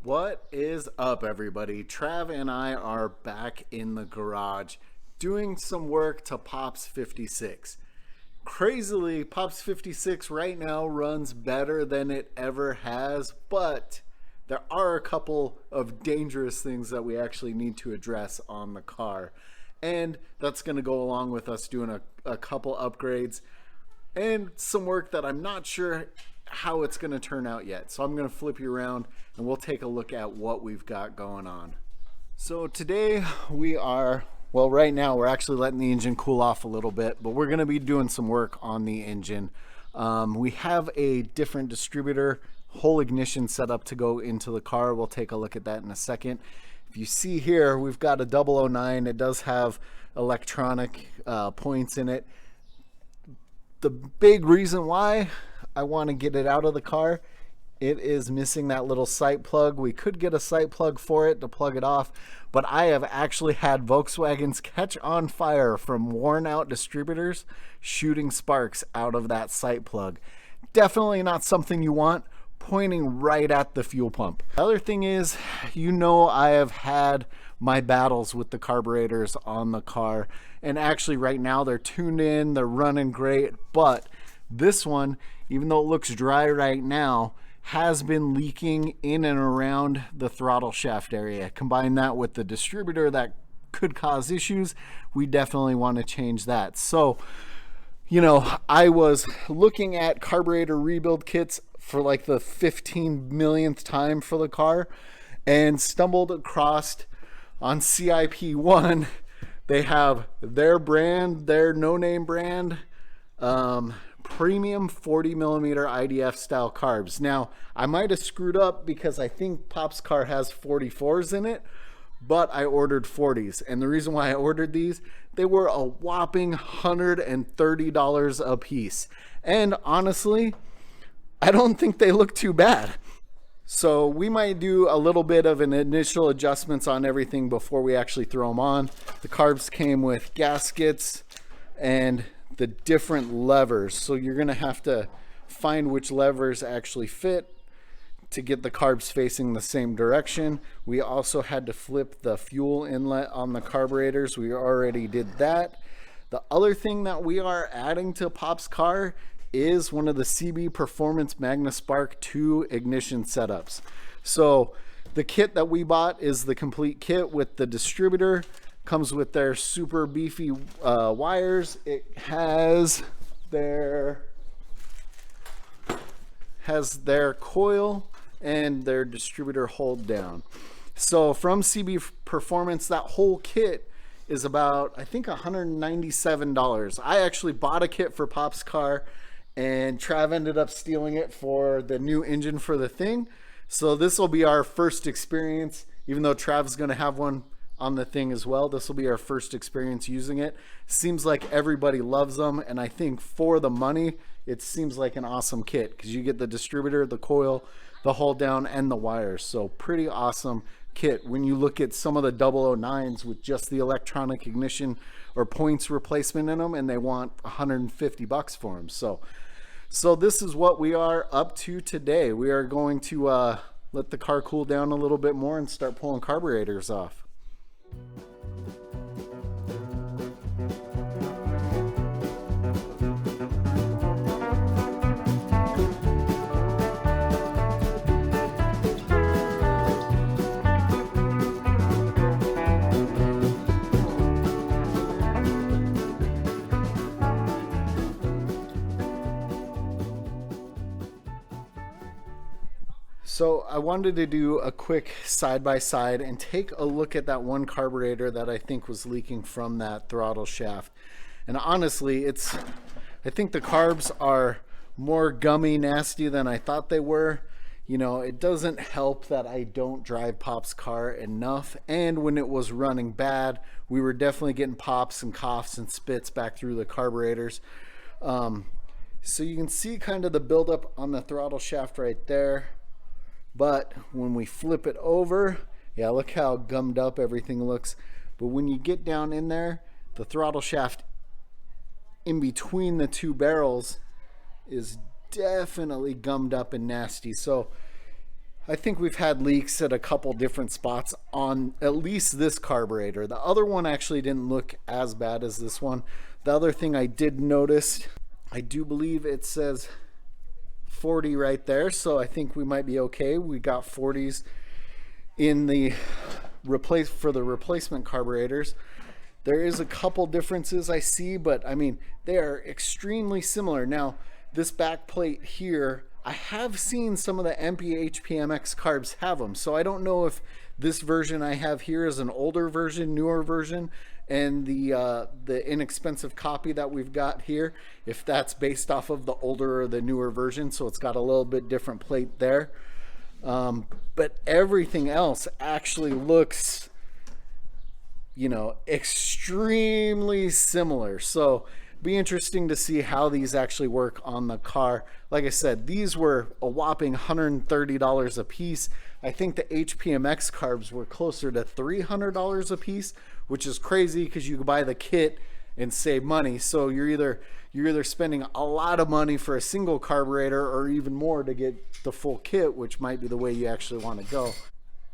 What is up, everybody? Trav and I are back in the garage doing some work to Pops 56. Crazily, Pops 56 right now runs better than it ever has, but there are a couple of dangerous things that we actually need to address on the car. And that's going to go along with us doing a couple upgrades and some work that I'm not sure how it's going to turn out yet. So I'm going to flip you around and we'll take a look at what we've got going on. So today we are, well, right now we're actually letting the engine cool off a little bit, but we're going to be doing some work on the engine. We have a different distributor, whole ignition set up to go into the car. We'll take a look at that in a second. If you see here, we've got a 009. It does have electronic points in it. The big reason why I want to get it out of the car, it is missing that little sight plug. We could get a sight plug for it to plug it off, but I have actually had Volkswagens catch on fire from worn out distributors shooting sparks out of that sight plug. Definitely not something you want pointing right at the fuel pump. The other thing is, you know, I have had my battles with the carburetors on the car, and actually right now they're tuned in, they're running great, but this one, even though it looks dry right now, has been leaking in and around the throttle shaft area. Combine that with the distributor that could cause issues. We definitely want to change that. So, you know, I was looking at carburetor rebuild kits for like the 15 millionth time for the car and stumbled across on CIP1. They have their brand, their no-name brand, premium 40 millimeter IDF style carbs. Now, I might have screwed up because I think Pop's car has 44s in it, but I ordered 40s. And the reason why I ordered these, they were a whopping $130 a piece. And honestly, I don't think they look too bad. So we might do a little bit of an initial adjustments on everything before we actually throw them on. The carbs came with gaskets and the different levers, so you're going to have to find which levers actually fit to get the carbs facing the same direction. We also had to flip the fuel inlet on the carburetors. We already did that. The other thing that we are adding to Pop's car is one of the CB Performance Magnaspark II ignition setups. So the kit that we bought is the complete kit with the distributor. Comes with their super beefy wires. It has their coil and their distributor hold down. So from CB Performance, that whole kit is about, I think, $197. I actually bought a kit for Pop's car and Trav ended up stealing it for the new engine for the thing. So this will be our first experience, even though Trav's going to have one on the thing as well. This will be our first experience using it. Seems like everybody loves them, and I think for the money it seems like an awesome kit because you get the distributor, the coil, the hold down, and the wires. So pretty awesome kit when you look at some of the 009s with just the electronic ignition or points replacement in them, and they want $150 for them. So this is what we are up to today. We are going to let the car cool down a little bit more and start pulling carburetors off. So I wanted to do a quick side-by-side and take a look at that one carburetor that I think was leaking from that throttle shaft. And honestly, I think the carbs are more gummy nasty than I thought they were. You know, it doesn't help that I don't drive Pop's car enough, and when it was running bad, we were definitely getting pops and coughs and spits back through the carburetors. So you can see kind of the buildup on the throttle shaft right there. But when we flip it over, yeah, look how gummed up everything looks. But when you get down in there, the throttle shaft in between the two barrels is definitely gummed up and nasty. So I think we've had leaks at a couple different spots on at least this carburetor. The other one actually didn't look as bad as this one. The other thing I did notice, I do believe it says 40 right there, so I think we might be okay. We got 40s in the replacement carburetors. There is a couple differences I see, but I mean, they are extremely similar. Now, this back plate here, I have seen some of the MP HPMX carbs have them, so I don't know if this version I have here is an older version, newer version, and the inexpensive copy that we've got here, if that's based off of the older or the newer version, so it's got a little bit different plate there. But everything else actually looks, you know, extremely similar. So be interesting to see how these actually work on the car. Like I said, these were a whopping $130 a piece. I think the HPMX carbs were closer to $300 a piece, which is crazy because you can buy the kit and save money. So you're either spending a lot of money for a single carburetor or even more to get the full kit, which might be the way you actually want to go.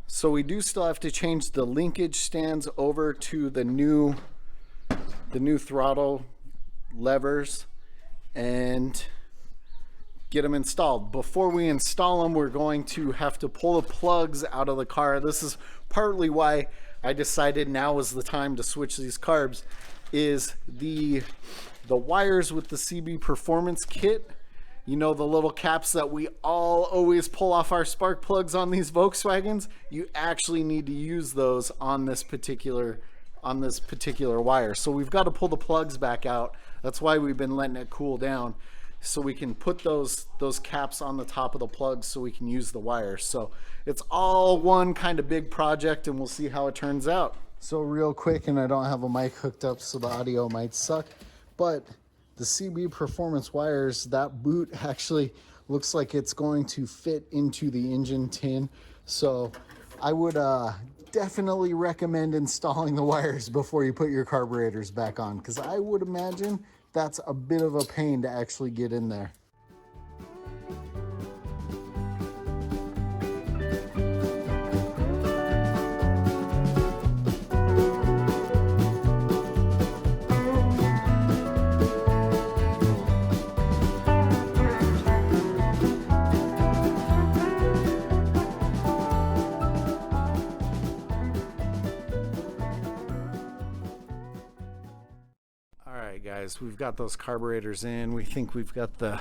So we do still have to change the linkage stands over to the new throttle levers and get them installed. Before we install them, we're going to have to pull the plugs out of the car. This is partly why I decided now was the time to switch these carbs, is the wires with the CB Performance kit. You know, the little caps that we all always pull off our spark plugs on these Volkswagens, you actually need to use those on this particular wire. So we've got to pull the plugs back out. That's why we've been letting it cool down, so we can put those caps on the top of the plugs so we can use the wires. So it's all one kind of big project, and we'll see how it turns out. So real quick, and I don't have a mic hooked up, so the audio might suck, but the CB Performance wires, that boot actually looks like it's going to fit into the engine tin. So I would definitely recommend installing the wires before you put your carburetors back on, because I would imagine that's a bit of a pain to actually get in there. Guys, we've got those carburetors in. We think we've got the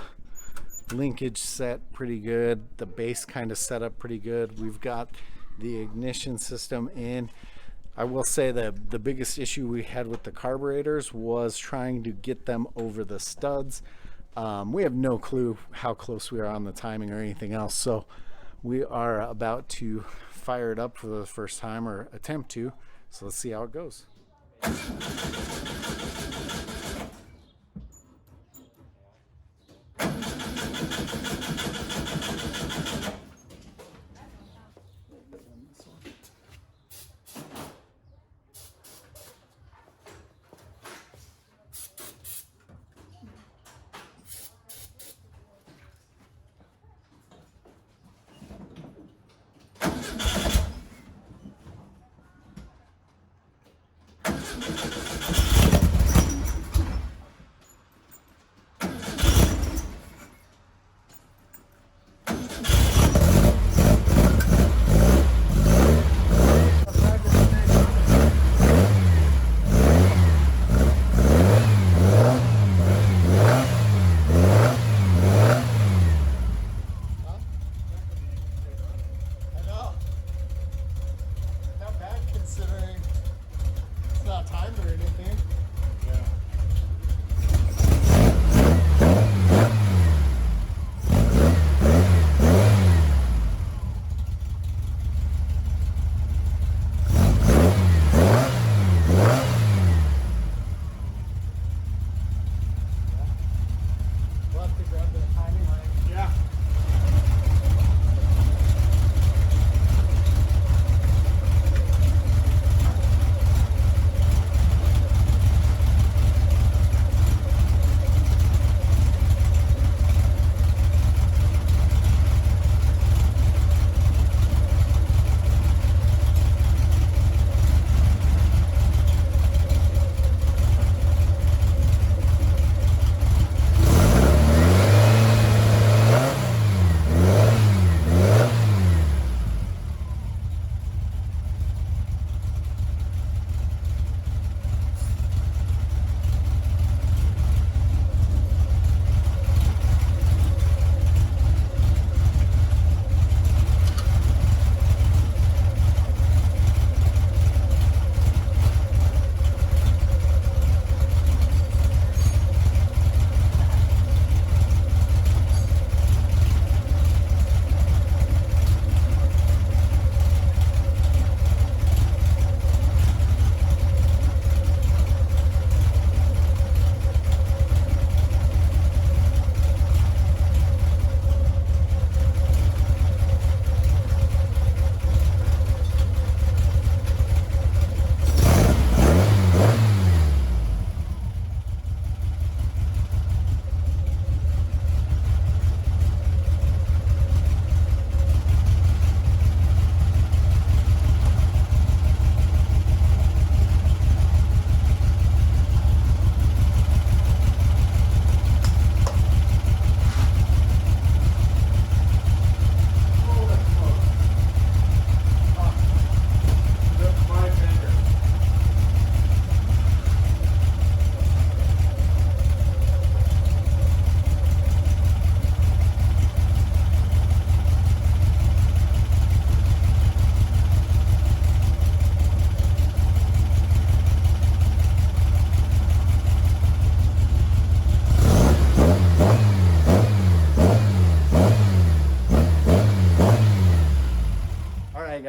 linkage set pretty good, the base kind of set up pretty good. We've got the ignition system in. I will say that the biggest issue we had with the carburetors was trying to get them over the studs. We have no clue how close we are on the timing or anything else, so we are about to fire it up for the first time, or attempt to. So let's see how it goes.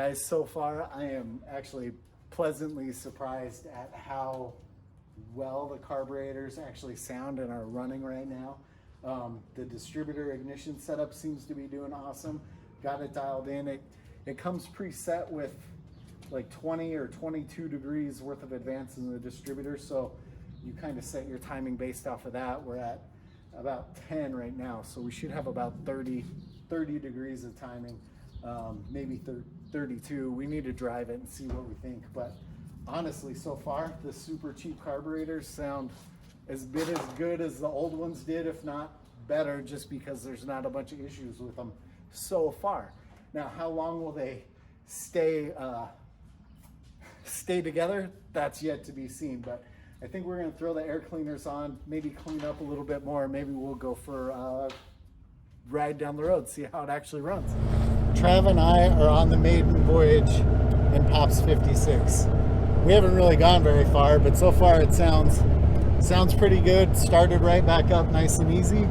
Guys, so far I am actually pleasantly surprised at how well the carburetors actually sound and are running right now. The distributor ignition setup seems to be doing awesome. Got it dialed in. It comes preset with like 20 or 22 degrees worth of advance in the distributor, so you kind of set your timing based off of that. We're at about 10 right now, so we should have about 30 degrees of timing, maybe 32. We need to drive it and see what we think, but honestly, so far the super cheap carburetors sound as good as the old ones did, if not better, just because there's not a bunch of issues with them so far. Now, how long will they stay together? That's yet to be seen, but I think we're going to throw the air cleaners on, maybe clean up a little bit more. Maybe we'll go for a ride down the road, see how it actually runs. Trav and I are on the maiden voyage in Pops 56. We haven't really gone very far, but so far it sounds pretty good. Started right back up nice and easy.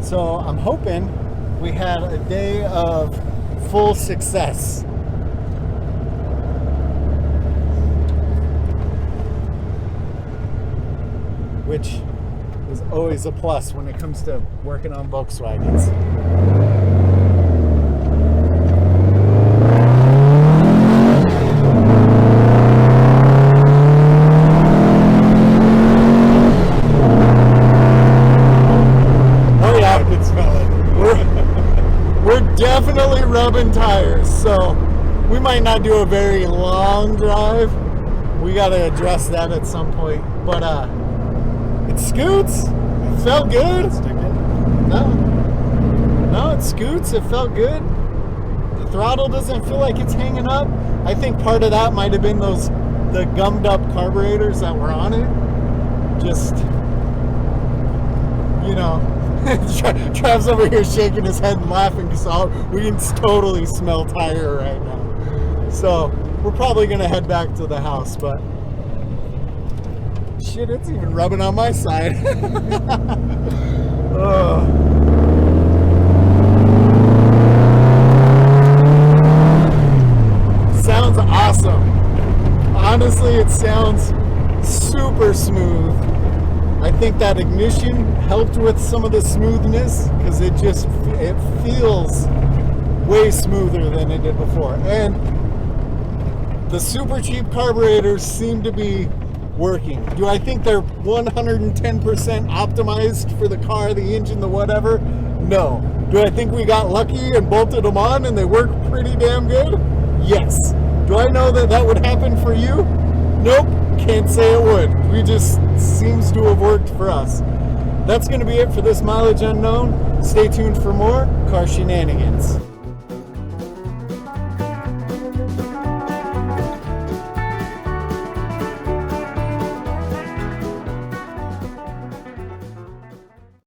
So I'm hoping we had a day of full success. Which is always a plus when it comes to working on Volkswagens. Oh yeah, I can smell it. We're definitely rubbing tires, so we might not do a very long drive. We got to address that at some point, but it scoots. It felt good. No, it scoots. It felt good. The throttle doesn't feel like it's hanging up. I think part of that might have been the gummed up carburetors that were on it. Just, you know, Trav's over here shaking his head and laughing because we can totally smell tire right now. So we're probably gonna head back to the house, but shit, it's even rubbing on my side. Sounds awesome. Honestly, it sounds super smooth. I think that ignition helped with some of the smoothness because it feels way smoother than it did before. And the super cheap carburetors seem to be working. Do I think they're 110% optimized for the car, the engine, the whatever? No. Do I think we got lucky and bolted them on and they work pretty damn good? Yes. Do I know that would happen for you? Nope. Can't say it would. We just seems to have worked for us. That's going to be it for this Mileage Unknown. Stay tuned for more car shenanigans.